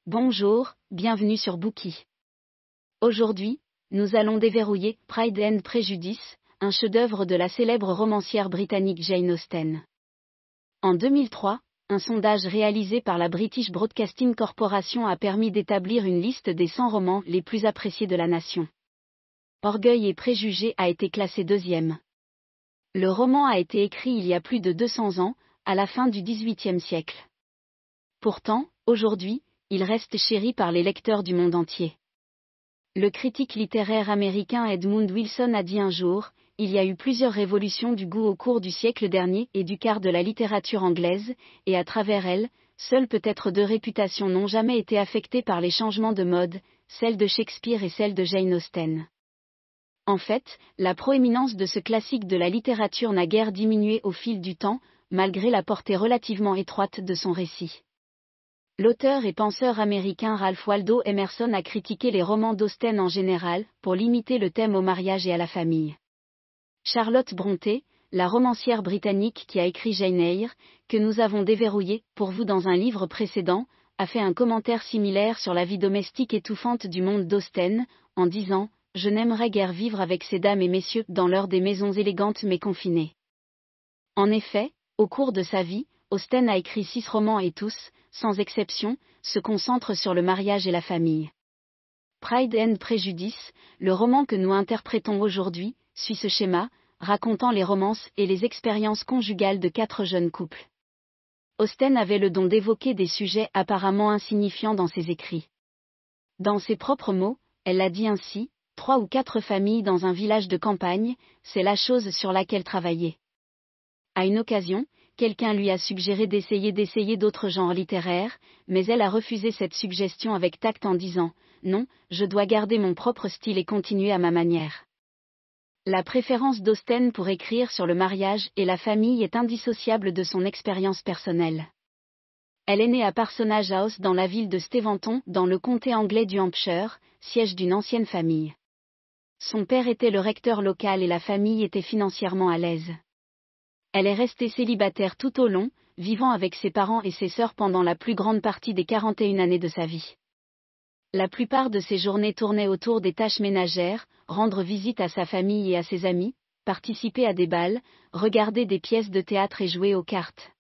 Bonjour, bienvenue sur Bookey. Aujourd'hui, nous allons déverrouiller Pride and Prejudice, un chef-d'œuvre de la célèbre romancière britannique Jane Austen. En 2003, un sondage réalisé par la British Broadcasting Corporation a permis d'établir une liste des 100 romans les plus appréciés de la nation. Orgueil et préjugés a été classé 2e. Le roman a été écrit il y a plus de 200 ans, à la fin du XVIIIe siècle. Pourtant, aujourd'hui, il reste chéri par les lecteurs du monde entier. Le critique littéraire américain Edmund Wilson a dit un jour, « Il y a eu plusieurs révolutions du goût au cours du siècle dernier et du quart de la littérature anglaise, et à travers elles, seules peut-être 2 réputations n'ont jamais été affectées par les changements de mode, celle de Shakespeare et celle de Jane Austen. » En fait, la proéminence de ce classique de la littérature n'a guère diminué au fil du temps, malgré la portée relativement étroite de son récit. L'auteur et penseur américain Ralph Waldo Emerson a critiqué les romans d'Austen en général, pour limiter le thème au mariage et à la famille. Charlotte Brontë, la romancière britannique qui a écrit Jane Eyre, que nous avons déverrouillé pour vous dans un livre précédent, a fait un commentaire similaire sur la vie domestique étouffante du monde d'Austen, en disant « Je n'aimerais guère vivre avec ces dames et messieurs dans l'heure des maisons élégantes mais confinées. » En effet, au cours de sa vie, Austen a écrit 6 romans et tous, sans exception, se concentrent sur le mariage et la famille. Pride and Prejudice, le roman que nous interprétons aujourd'hui, suit ce schéma, racontant les romances et les expériences conjugales de 4 jeunes couples. Austen avait le don d'évoquer des sujets apparemment insignifiants dans ses écrits. Dans ses propres mots, elle l'a dit ainsi, 3 ou 4 familles dans un village de campagne, c'est la chose sur laquelle travailler. À une occasion, quelqu'un lui a suggéré d'essayer d'autres genres littéraires, mais elle a refusé cette suggestion avec tact en disant « Non, je dois garder mon propre style et continuer à ma manière ». La préférence d'Austen pour écrire sur le mariage et la famille est indissociable de son expérience personnelle. Elle est née à Parsonage House dans la ville de Steventon, dans le comté anglais du Hampshire, siège d'une ancienne famille. Son père était le recteur local et la famille était financièrement à l'aise. Elle est restée célibataire tout au long, vivant avec ses parents et ses sœurs pendant la plus grande partie des 41 années de sa vie. La plupart de ses journées tournaient autour des tâches ménagères, rendre visite à sa famille et à ses amis, participer à des bals, regarder des pièces de théâtre et jouer aux cartes.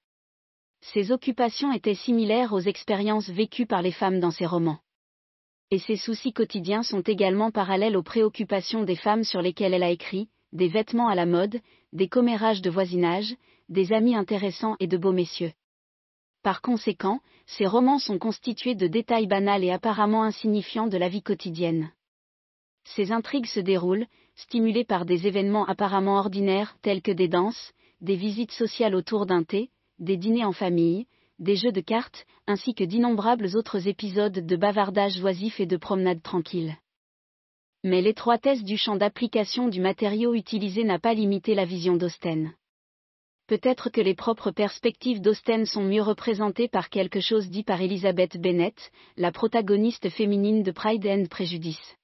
Ses occupations étaient similaires aux expériences vécues par les femmes dans ses romans. Et ses soucis quotidiens sont également parallèles aux préoccupations des femmes sur lesquelles elle a écrit, des vêtements à la mode, des commérages de voisinage, des amis intéressants et de beaux messieurs. Par conséquent, ces romans sont constitués de détails banals et apparemment insignifiants de la vie quotidienne. Ces intrigues se déroulent, stimulées par des événements apparemment ordinaires tels que des danses, des visites sociales autour d'un thé, des dîners en famille, des jeux de cartes, ainsi que d'innombrables autres épisodes de bavardage oisif et de promenades tranquilles. Mais l'étroitesse du champ d'application du matériau utilisé n'a pas limité la vision d'Austen. Peut-être que les propres perspectives d'Austen sont mieux représentées par quelque chose dit par Elizabeth Bennet, la protagoniste féminine de Pride and Prejudice.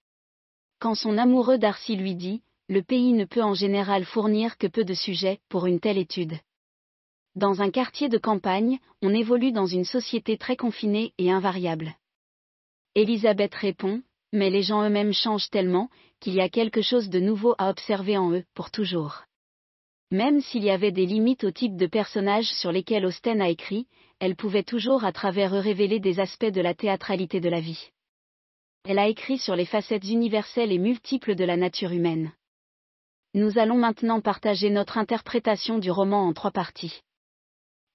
Quand son amoureux Darcy lui dit « Le pays ne peut en général fournir que peu de sujets pour une telle étude. Dans un quartier de campagne, on évolue dans une société très confinée et invariable. » Elizabeth répond « Mais les gens eux-mêmes changent tellement, qu'il y a quelque chose de nouveau à observer en eux, pour toujours. » Même s'il y avait des limites au type de personnages sur lesquels Austen a écrit, elle pouvait toujours à travers eux révéler des aspects de la théâtralité de la vie. Elle a écrit sur les facettes universelles et multiples de la nature humaine. Nous allons maintenant partager notre interprétation du roman en 3 parties.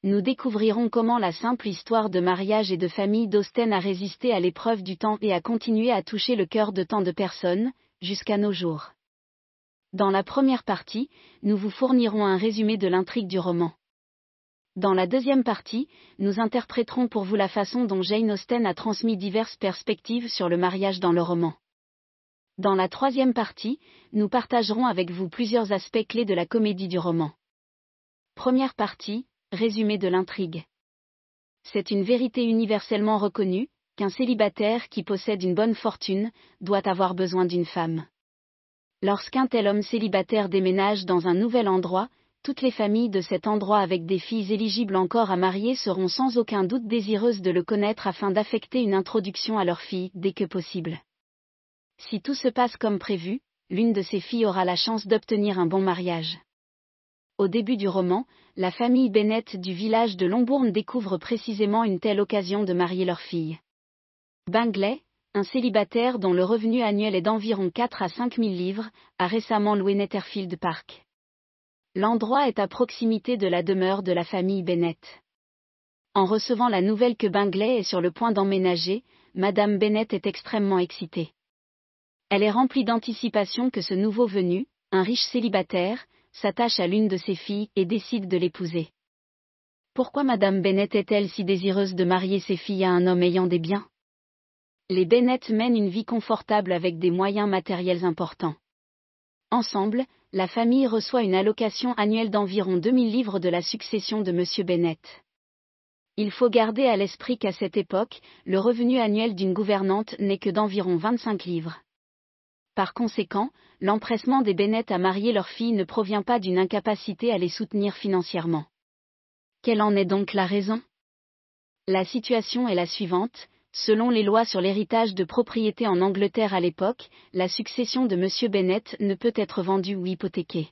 Nous découvrirons comment la simple histoire de mariage et de famille d'Austen a résisté à l'épreuve du temps et a continué à toucher le cœur de tant de personnes, jusqu'à nos jours. Dans la première partie, nous vous fournirons un résumé de l'intrigue du roman. Dans la deuxième partie, nous interpréterons pour vous la façon dont Jane Austen a transmis diverses perspectives sur le mariage dans le roman. Dans la troisième partie, nous partagerons avec vous plusieurs aspects clés de la comédie du roman. Première partie, résumé de l'intrigue. C'est une vérité universellement reconnue, qu'un célibataire qui possède une bonne fortune, doit avoir besoin d'une femme. Lorsqu'un tel homme célibataire déménage dans un nouvel endroit, Toutes les familles de cet endroit avec des filles éligibles encore à marier seront sans aucun doute désireuses de le connaître afin d'affecter une introduction à leur fille dès que possible. Si tout se passe comme prévu, l'une de ces filles aura la chance d'obtenir un bon mariage. Au début du roman, la famille Bennett du village de Longbourn découvre précisément une telle occasion de marier leur fille. Bingley, un célibataire dont le revenu annuel est d'environ 4 à 5 000 livres, a récemment loué Netherfield Park. L'endroit est à proximité de la demeure de la famille Bennett. En recevant la nouvelle que Bingley est sur le point d'emménager, Madame Bennett est extrêmement excitée. Elle est remplie d'anticipation que ce nouveau venu, un riche célibataire, s'attache à l'une de ses filles et décide de l'épouser. Pourquoi Madame Bennett est-elle si désireuse de marier ses filles à un homme ayant des biens ? Les Bennett mènent une vie confortable avec des moyens matériels importants. Ensemble, la famille reçoit une allocation annuelle d'environ 2000 livres de la succession de M. Bennett. Il faut garder à l'esprit qu'à cette époque, le revenu annuel d'une gouvernante n'est que d'environ 25 livres. Par conséquent, l'empressement des Bennett à marier leur fille ne provient pas d'une incapacité à les soutenir financièrement. Quelle en est donc la raison ? La situation est la suivante. Selon les lois sur l'héritage de propriété en Angleterre à l'époque, la succession de M. Bennett ne peut être vendue ou hypothéquée.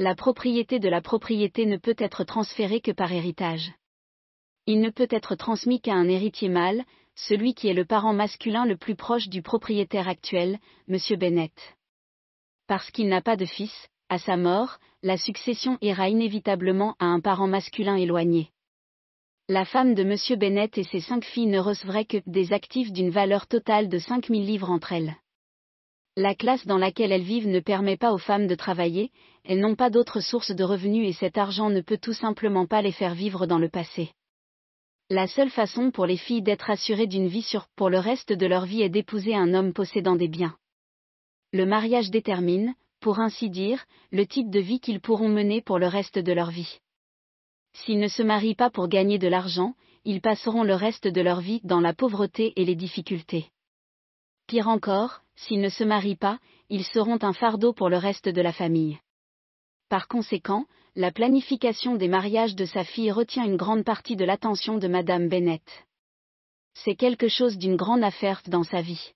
La propriété de la propriété ne peut être transférée que par héritage. Il ne peut être transmis qu'à un héritier mâle, celui qui est le parent masculin le plus proche du propriétaire actuel, M. Bennett. Parce qu'il n'a pas de fils, à sa mort, la succession ira inévitablement à un parent masculin éloigné. La femme de M. Bennett et ses 5 filles ne recevraient que des actifs d'une valeur totale de 5 000 livres entre elles. La classe dans laquelle elles vivent ne permet pas aux femmes de travailler, elles n'ont pas d'autres sources de revenus et cet argent ne peut tout simplement pas les faire vivre dans le passé. La seule façon pour les filles d'être assurées d'une vie sûre pour le reste de leur vie est d'épouser un homme possédant des biens. Le mariage détermine, pour ainsi dire, le type de vie qu'ils pourront mener pour le reste de leur vie. S'ils ne se marient pas pour gagner de l'argent, ils passeront le reste de leur vie dans la pauvreté et les difficultés. Pire encore, s'ils ne se marient pas, ils seront un fardeau pour le reste de la famille. Par conséquent, la planification des mariages de sa fille retient une grande partie de l'attention de Madame Bennett. C'est quelque chose d'une grande affaire dans sa vie.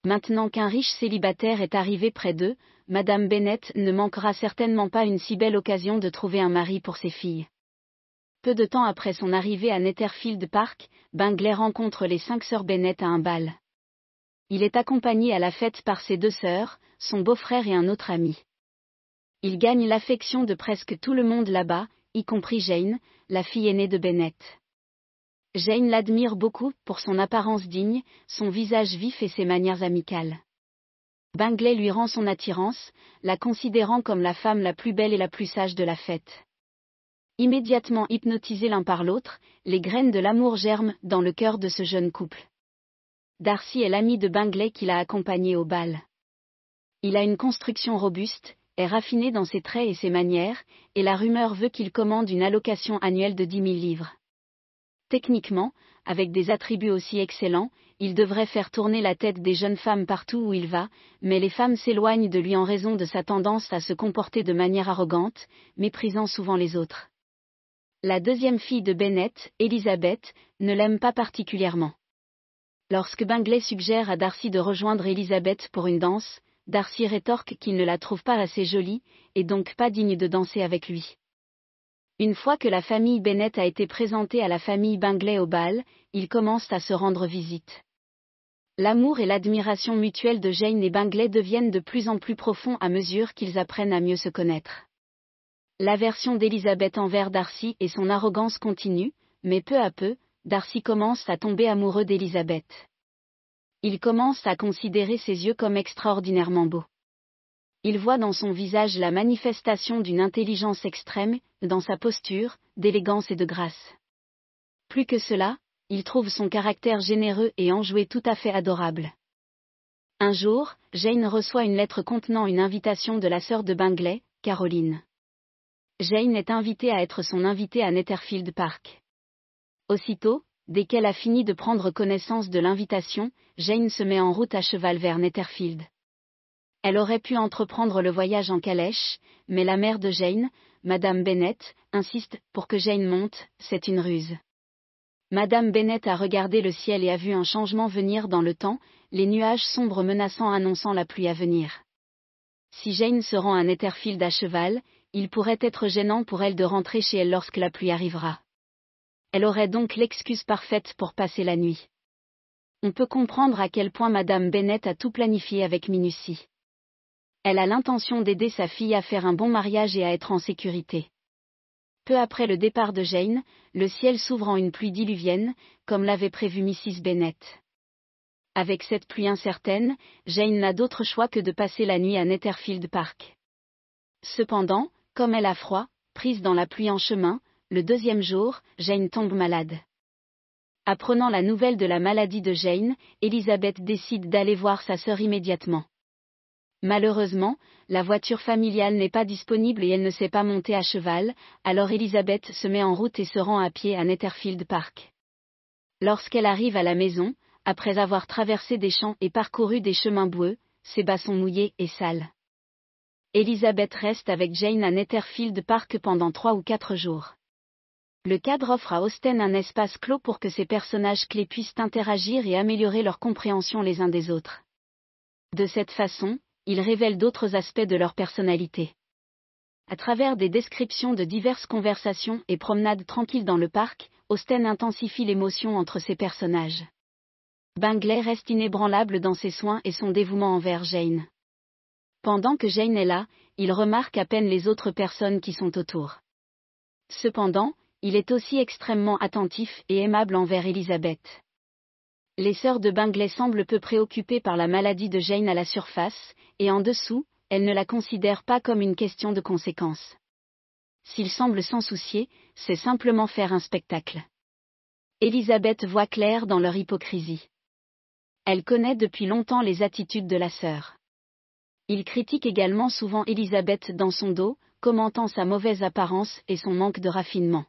Maintenant qu'un riche célibataire est arrivé près d'eux, Madame Bennett ne manquera certainement pas une si belle occasion de trouver un mari pour ses filles. Peu de temps après son arrivée à Netherfield Park, Bingley rencontre les 5 sœurs Bennett à un bal. Il est accompagné à la fête par ses 2 sœurs, son beau-frère et un autre ami. Il gagne l'affection de presque tout le monde là-bas, y compris Jane, la fille aînée de Bennett. Jane l'admire beaucoup pour son apparence digne, son visage vif et ses manières amicales. Bingley lui rend son attirance, la considérant comme la femme la plus belle et la plus sage de la fête. Immédiatement hypnotisés l'un par l'autre, les graines de l'amour germent dans le cœur de ce jeune couple. Darcy est l'ami de Bingley qui l'a accompagné au bal. Il a une construction robuste, est raffiné dans ses traits et ses manières, et la rumeur veut qu'il commande une allocation annuelle de 10 000 livres. Techniquement, avec des attributs aussi excellents, il devrait faire tourner la tête des jeunes femmes partout où il va, mais les femmes s'éloignent de lui en raison de sa tendance à se comporter de manière arrogante, méprisant souvent les autres. La deuxième fille de Bennett, Elizabeth, ne l'aime pas particulièrement. Lorsque Bingley suggère à Darcy de rejoindre Elizabeth pour une danse, Darcy rétorque qu'il ne la trouve pas assez jolie, et donc pas digne de danser avec lui. Une fois que la famille Bennett a été présentée à la famille Bingley au bal, ils commencent à se rendre visite. L'amour et l'admiration mutuelle de Jane et Bingley deviennent de plus en plus profonds à mesure qu'ils apprennent à mieux se connaître. L'aversion d'Elizabeth envers Darcy et son arrogance continuent, mais peu à peu, Darcy commence à tomber amoureux d'Elizabeth. Il commence à considérer ses yeux comme extraordinairement beaux. Il voit dans son visage la manifestation d'une intelligence extrême, dans sa posture, d'élégance et de grâce. Plus que cela, il trouve son caractère généreux et enjoué tout à fait adorable. Un jour, Jane reçoit une lettre contenant une invitation de la sœur de Bingley, Caroline. Jane est invitée à être son invitée à Netherfield Park. Aussitôt, dès qu'elle a fini de prendre connaissance de l'invitation, Jane se met en route à cheval vers Netherfield. Elle aurait pu entreprendre le voyage en calèche, mais la mère de Jane, Madame Bennet, insiste pour que Jane monte, c'est une ruse. Madame Bennet a regardé le ciel et a vu un changement venir dans le temps, les nuages sombres menaçants annonçant la pluie à venir. Si Jane se rend à Netherfield à cheval, il pourrait être gênant pour elle de rentrer chez elle lorsque la pluie arrivera. Elle aurait donc l'excuse parfaite pour passer la nuit. On peut comprendre à quel point Madame Bennet a tout planifié avec minutie. Elle a l'intention d'aider sa fille à faire un bon mariage et à être en sécurité. Peu après le départ de Jane, le ciel s'ouvre en une pluie diluvienne, comme l'avait prévu Mrs. Bennet. Avec cette pluie incertaine, Jane n'a d'autre choix que de passer la nuit à Netherfield Park. Cependant, comme elle a froid, prise dans la pluie en chemin, le deuxième jour, Jane tombe malade. Apprenant la nouvelle de la maladie de Jane, Elizabeth décide d'aller voir sa sœur immédiatement. Malheureusement, la voiture familiale n'est pas disponible et elle ne sait pas monter à cheval, alors Elizabeth se met en route et se rend à pied à Netherfield Park. Lorsqu'elle arrive à la maison, après avoir traversé des champs et parcouru des chemins boueux, ses bas sont mouillés et sales. Elizabeth reste avec Jane à Netherfield Park pendant 3 ou 4 jours. Le cadre offre à Austen un espace clos pour que ses personnages clés puissent interagir et améliorer leur compréhension les uns des autres. De cette façon, il révèle d'autres aspects de leur personnalité. À travers des descriptions de diverses conversations et promenades tranquilles dans le parc, Austen intensifie l'émotion entre ses personnages. Bingley reste inébranlable dans ses soins et son dévouement envers Jane. Pendant que Jane est là, il remarque à peine les autres personnes qui sont autour. Cependant, il est aussi extrêmement attentif et aimable envers Elizabeth. Les sœurs de Bingley semblent peu préoccupées par la maladie de Jane à la surface, et en dessous, elles ne la considèrent pas comme une question de conséquence. S'ils semblent s'en soucier, c'est simplement faire un spectacle. Elizabeth voit clair dans leur hypocrisie. Elle connaît depuis longtemps les attitudes de la sœur. Il critique également souvent Elizabeth dans son dos, commentant sa mauvaise apparence et son manque de raffinement.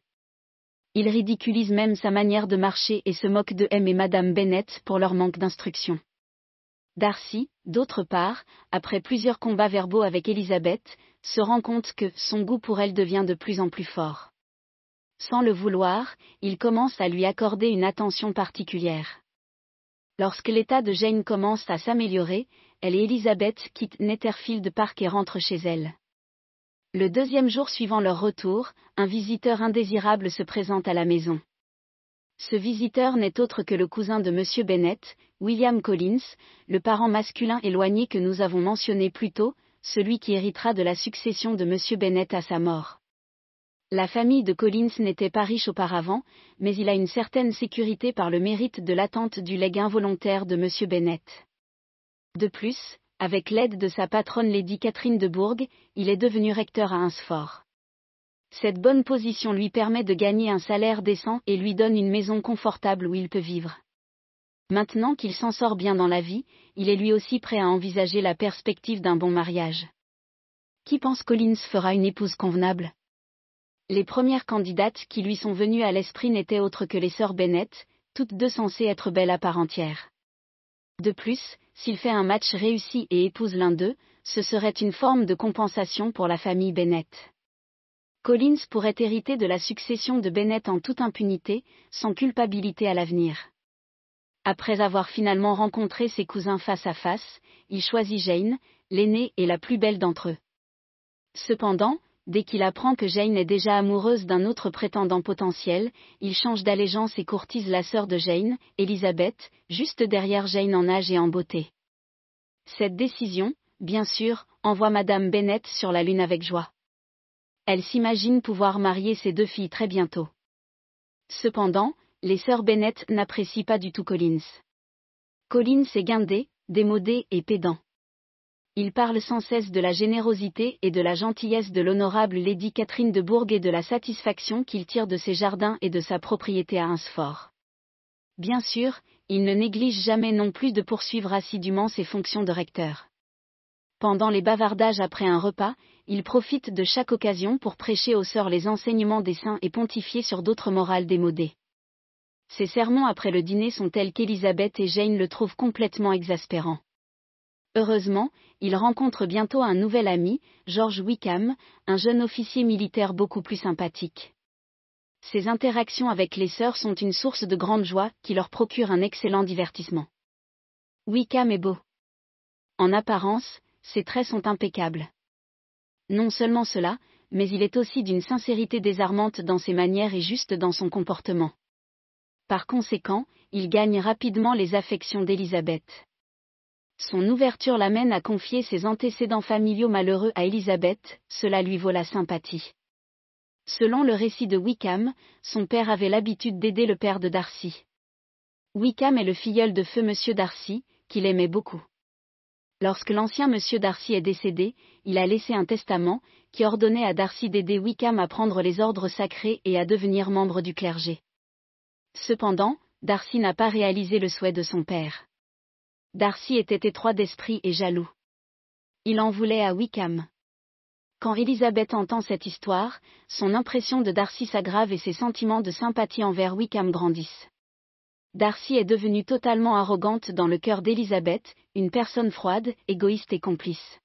Il ridiculise même sa manière de marcher et se moque de M et Madame Bennet pour leur manque d'instruction. Darcy, d'autre part, après plusieurs combats verbaux avec Elizabeth, se rend compte que son goût pour elle devient de plus en plus fort. Sans le vouloir, il commence à lui accorder une attention particulière. Lorsque l'état de Jane commence à s'améliorer, elle et Elizabeth quittent Netherfield Park et rentrent chez elle. Le deuxième jour suivant leur retour, un visiteur indésirable se présente à la maison. Ce visiteur n'est autre que le cousin de M. Bennet, William Collins, le parent masculin éloigné que nous avons mentionné plus tôt, celui qui héritera de la succession de M. Bennet à sa mort. La famille de Collins n'était pas riche auparavant, mais il a une certaine sécurité par le mérite de l'attente du legs involontaire de M. Bennet. De plus, avec l'aide de sa patronne Lady Catherine de Bourgh, il est devenu recteur à Hunsford. Cette bonne position lui permet de gagner un salaire décent et lui donne une maison confortable où il peut vivre. Maintenant qu'il s'en sort bien dans la vie, il est lui aussi prêt à envisager la perspective d'un bon mariage. Qui pense Collins fera une épouse convenable ? Les premières candidates qui lui sont venues à l'esprit n'étaient autres que les sœurs Bennet, toutes deux censées être belles à part entière. De plus, s'il fait un match réussi et épouse l'un d'eux, ce serait une forme de compensation pour la famille Bennet. Collins pourrait hériter de la succession de Bennet en toute impunité, sans culpabilité à l'avenir. Après avoir finalement rencontré ses cousins face à face, il choisit Jane, l'aînée et la plus belle d'entre eux. Cependant, dès qu'il apprend que Jane est déjà amoureuse d'un autre prétendant potentiel, il change d'allégeance et courtise la sœur de Jane, Elizabeth, juste derrière Jane en âge et en beauté. Cette décision, bien sûr, envoie Madame Bennet sur la lune avec joie. Elle s'imagine pouvoir marier ses 2 filles très bientôt. Cependant, les sœurs Bennet n'apprécient pas du tout Collins. Collins est guindé, démodé et pédant. Il parle sans cesse de la générosité et de la gentillesse de l'honorable Lady Catherine de Bourgh et de la satisfaction qu'il tire de ses jardins et de sa propriété à Hunsford. Bien sûr, il ne néglige jamais non plus de poursuivre assidûment ses fonctions de recteur. Pendant les bavardages après un repas, il profite de chaque occasion pour prêcher aux sœurs les enseignements des saints et pontifier sur d'autres morales démodées. Ses sermons après le dîner sont tels qu'Elizabeth et Jane le trouvent complètement exaspérant. Heureusement, il rencontre bientôt un nouvel ami, George Wickham, un jeune officier militaire beaucoup plus sympathique. Ses interactions avec les sœurs sont une source de grande joie qui leur procure un excellent divertissement. Wickham est beau. En apparence, ses traits sont impeccables. Non seulement cela, mais il est aussi d'une sincérité désarmante dans ses manières et juste dans son comportement. Par conséquent, il gagne rapidement les affections d'Elizabeth. Son ouverture l'amène à confier ses antécédents familiaux malheureux à Elizabeth, cela lui vaut la sympathie. Selon le récit de Wickham, son père avait l'habitude d'aider le père de Darcy. Wickham est le filleul de feu Monsieur Darcy, qu'il aimait beaucoup. Lorsque l'ancien Monsieur Darcy est décédé, il a laissé un testament, qui ordonnait à Darcy d'aider Wickham à prendre les ordres sacrés et à devenir membre du clergé. Cependant, Darcy n'a pas réalisé le souhait de son père. Darcy était étroit d'esprit et jaloux. Il en voulait à Wickham. Quand Elizabeth entend cette histoire, son impression de Darcy s'aggrave et ses sentiments de sympathie envers Wickham grandissent. Darcy est devenue totalement arrogante dans le cœur d'Elizabeth, une personne froide, égoïste et complice.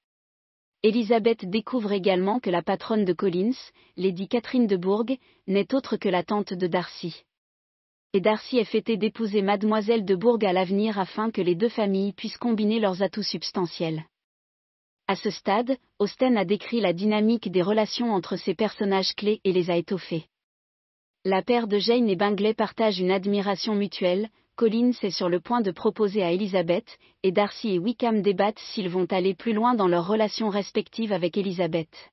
Elizabeth découvre également que la patronne de Collins, Lady Catherine de Bourgh, n'est autre que la tante de Darcy. Et Darcy est fêté d'épouser Mademoiselle de Bourgh à l'avenir afin que les deux familles puissent combiner leurs atouts substantiels. À ce stade, Austen a décrit la dynamique des relations entre ces personnages clés et les a étoffées. La paire de Jane et Bingley partage une admiration mutuelle, Collins est sur le point de proposer à Elizabeth, et Darcy et Wickham débattent s'ils vont aller plus loin dans leurs relations respectives avec Elizabeth.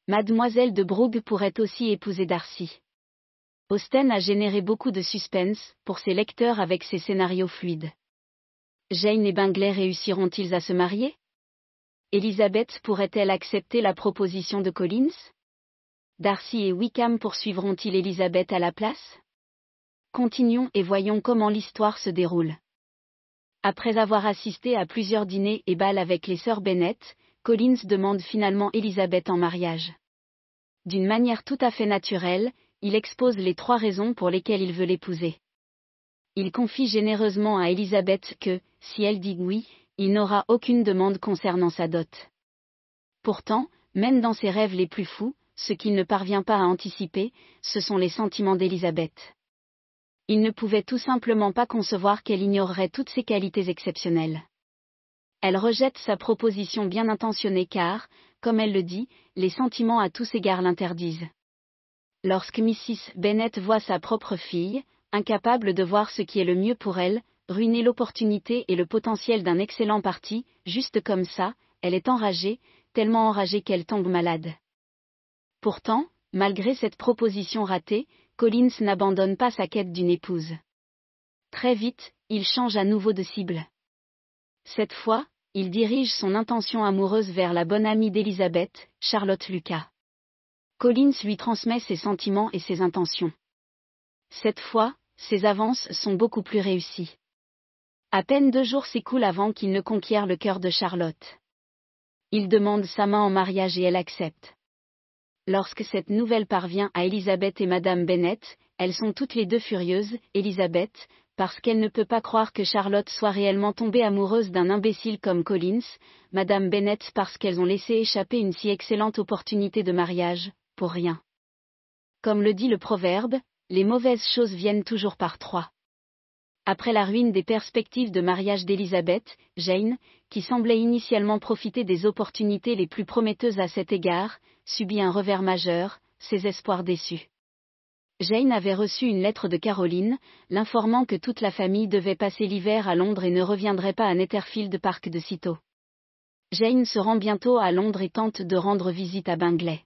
Mademoiselle de Bourgh pourrait aussi épouser Darcy. Austen a généré beaucoup de suspense pour ses lecteurs avec ses scénarios fluides. Jane et Bingley réussiront-ils à se marier? Elizabeth pourrait-elle accepter la proposition de Collins? Darcy et Wickham poursuivront-ils Elizabeth à la place? Continuons et voyons comment l'histoire se déroule. Après avoir assisté à plusieurs dîners et bals avec les sœurs Bennet, Collins demande finalement Elizabeth en mariage. D'une manière tout à fait naturelle, il expose les 3 raisons pour lesquelles il veut l'épouser. Il confie généreusement à Elizabeth que, si elle dit oui, il n'aura aucune demande concernant sa dot. Pourtant, même dans ses rêves les plus fous, ce qu'il ne parvient pas à anticiper, ce sont les sentiments d'Elizabeth. Il ne pouvait tout simplement pas concevoir qu'elle ignorerait toutes ses qualités exceptionnelles. Elle rejette sa proposition bien intentionnée car, comme elle le dit, les sentiments à tous égards l'interdisent. Lorsque Mrs. Bennet voit sa propre fille, incapable de voir ce qui est le mieux pour elle, ruiner l'opportunité et le potentiel d'un excellent parti, juste comme ça, elle est enragée, tellement enragée qu'elle tombe malade. Pourtant, malgré cette proposition ratée, Collins n'abandonne pas sa quête d'une épouse. Très vite, il change à nouveau de cible. Cette fois, il dirige son intention amoureuse vers la bonne amie d'Elizabeth, Charlotte Lucas. Collins lui transmet ses sentiments et ses intentions. Cette fois, ses avances sont beaucoup plus réussies. À peine 2 jours s'écoulent avant qu'il ne conquiert le cœur de Charlotte. Il demande sa main en mariage et elle accepte. Lorsque cette nouvelle parvient à Elizabeth et Madame Bennet, elles sont toutes les deux furieuses, Elizabeth, parce qu'elle ne peut pas croire que Charlotte soit réellement tombée amoureuse d'un imbécile comme Collins, Madame Bennet parce qu'elles ont laissé échapper une si excellente opportunité de mariage, pour rien. Comme le dit le proverbe, les mauvaises choses viennent toujours par 3. Après la ruine des perspectives de mariage d'Elizabeth, Jane, qui semblait initialement profiter des opportunités les plus prometteuses à cet égard, subit un revers majeur, ses espoirs déçus. Jane avait reçu une lettre de Caroline, l'informant que toute la famille devait passer l'hiver à Londres et ne reviendrait pas à Netherfield Park de sitôt. Jane se rend bientôt à Londres et tente de rendre visite à Bingley.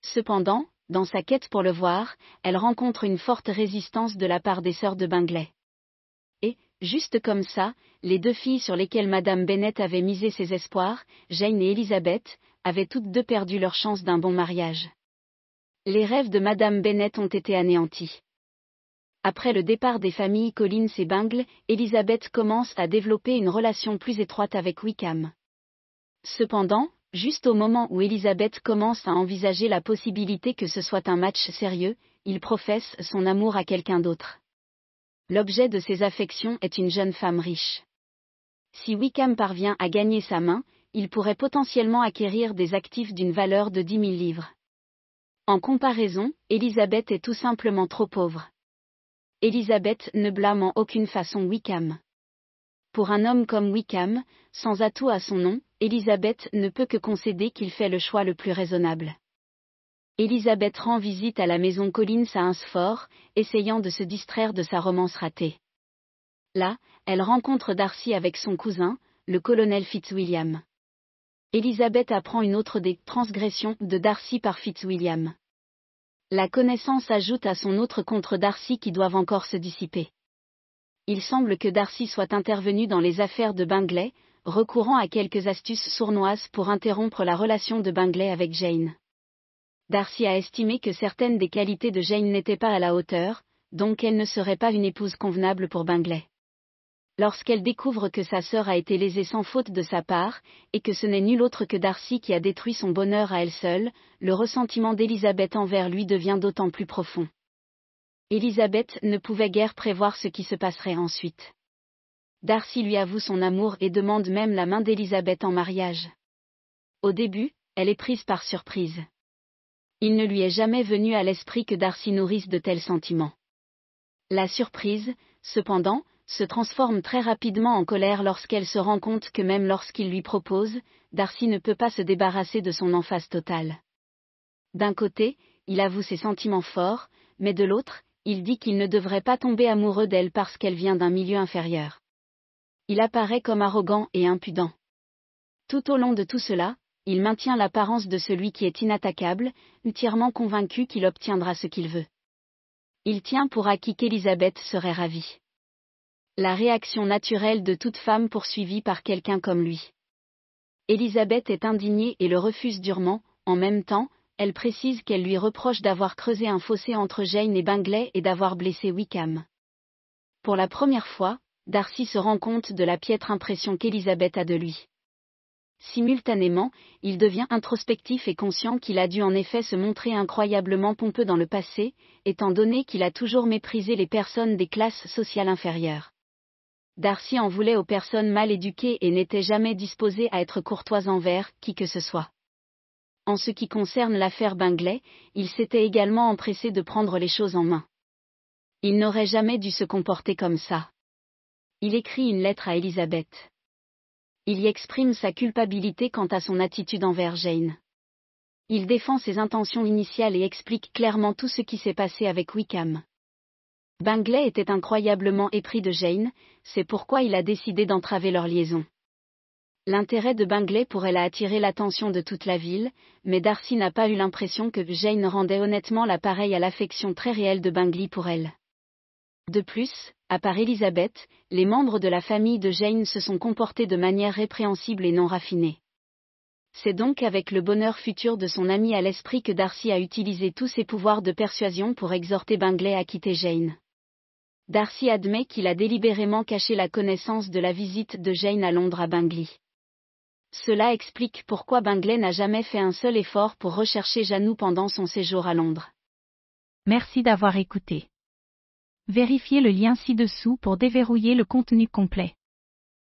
Cependant, dans sa quête pour le voir, elle rencontre une forte résistance de la part des sœurs de Bingley. Et, juste comme ça, les 2 filles sur lesquelles Madame Bennet avait misé ses espoirs, Jane et Elizabeth, avaient toutes 2 perdu leur chance d'un bon mariage. Les rêves de Madame Bennet ont été anéantis. Après le départ des familles Collins et Bingley, Elizabeth commence à développer une relation plus étroite avec Wickham. Cependant, juste au moment où Elizabeth commence à envisager la possibilité que ce soit un match sérieux, il professe son amour à quelqu'un d'autre. L'objet de ses affections est une jeune femme riche. Si Wickham parvient à gagner sa main, il pourrait potentiellement acquérir des actifs d'une valeur de 10 000 livres. En comparaison, Elizabeth est tout simplement trop pauvre. Elizabeth ne blâme en aucune façon Wickham. Pour un homme comme Wickham, sans atout à son nom, Elizabeth ne peut que concéder qu'il fait le choix le plus raisonnable. Elizabeth rend visite à la maison Collins à Hunsford, essayant de se distraire de sa romance ratée. Là, elle rencontre Darcy avec son cousin, le colonel Fitzwilliam. Elizabeth apprend une autre des transgressions de Darcy par Fitzwilliam. La connaissance ajoute à son autre contre Darcy qui doivent encore se dissiper. Il semble que Darcy soit intervenu dans les affaires de Bingley, recourant à quelques astuces sournoises pour interrompre la relation de Bingley avec Jane. Darcy a estimé que certaines des qualités de Jane n'étaient pas à la hauteur, donc elle ne serait pas une épouse convenable pour Bingley. Lorsqu'elle découvre que sa sœur a été lésée sans faute de sa part, et que ce n'est nul autre que Darcy qui a détruit son bonheur à elle seule, le ressentiment d'Elizabeth envers lui devient d'autant plus profond. Elizabeth ne pouvait guère prévoir ce qui se passerait ensuite. Darcy lui avoue son amour et demande même la main d'Elizabeth en mariage. Au début, elle est prise par surprise. Il ne lui est jamais venu à l'esprit que Darcy nourrisse de tels sentiments. La surprise, cependant, se transforme très rapidement en colère lorsqu'elle se rend compte que même lorsqu'il lui propose, Darcy ne peut pas se débarrasser de son emphase totale. D'un côté, il avoue ses sentiments forts, mais de l'autre, il dit qu'il ne devrait pas tomber amoureux d'elle parce qu'elle vient d'un milieu inférieur. Il apparaît comme arrogant et impudent. Tout au long de tout cela, il maintient l'apparence de celui qui est inattaquable, entièrement convaincu qu'il obtiendra ce qu'il veut. Il tient pour acquis qu'Elizabeth serait ravie. La réaction naturelle de toute femme poursuivie par quelqu'un comme lui. Elizabeth est indignée et le refuse durement, en même temps, elle précise qu'elle lui reproche d'avoir creusé un fossé entre Jane et Bingley et d'avoir blessé Wickham. Pour la première fois, Darcy se rend compte de la piètre impression qu'Elizabeth a de lui. Simultanément, il devient introspectif et conscient qu'il a dû en effet se montrer incroyablement pompeux dans le passé, étant donné qu'il a toujours méprisé les personnes des classes sociales inférieures. Darcy en voulait aux personnes mal éduquées et n'était jamais disposé à être courtois envers qui que ce soit. En ce qui concerne l'affaire Bingley, il s'était également empressé de prendre les choses en main. Il n'aurait jamais dû se comporter comme ça. Il écrit une lettre à Elizabeth. Il y exprime sa culpabilité quant à son attitude envers Jane. Il défend ses intentions initiales et explique clairement tout ce qui s'est passé avec Wickham. Bingley était incroyablement épris de Jane, c'est pourquoi il a décidé d'entraver leur liaison. L'intérêt de Bingley pourrait attirer l'attention de toute la ville, mais Darcy n'a pas eu l'impression que Jane rendait honnêtement l'appareil à l'affection très réelle de Bingley pour elle. De plus, à part Elizabeth, les membres de la famille de Jane se sont comportés de manière répréhensible et non raffinée. C'est donc avec le bonheur futur de son ami à l'esprit que Darcy a utilisé tous ses pouvoirs de persuasion pour exhorter Bingley à quitter Jane. Darcy admet qu'il a délibérément caché la connaissance de la visite de Jane à Londres à Bingley. Cela explique pourquoi Bingley n'a jamais fait un seul effort pour rechercher Janou pendant son séjour à Londres. Merci d'avoir écouté. Vérifiez le lien ci-dessous pour déverrouiller le contenu complet.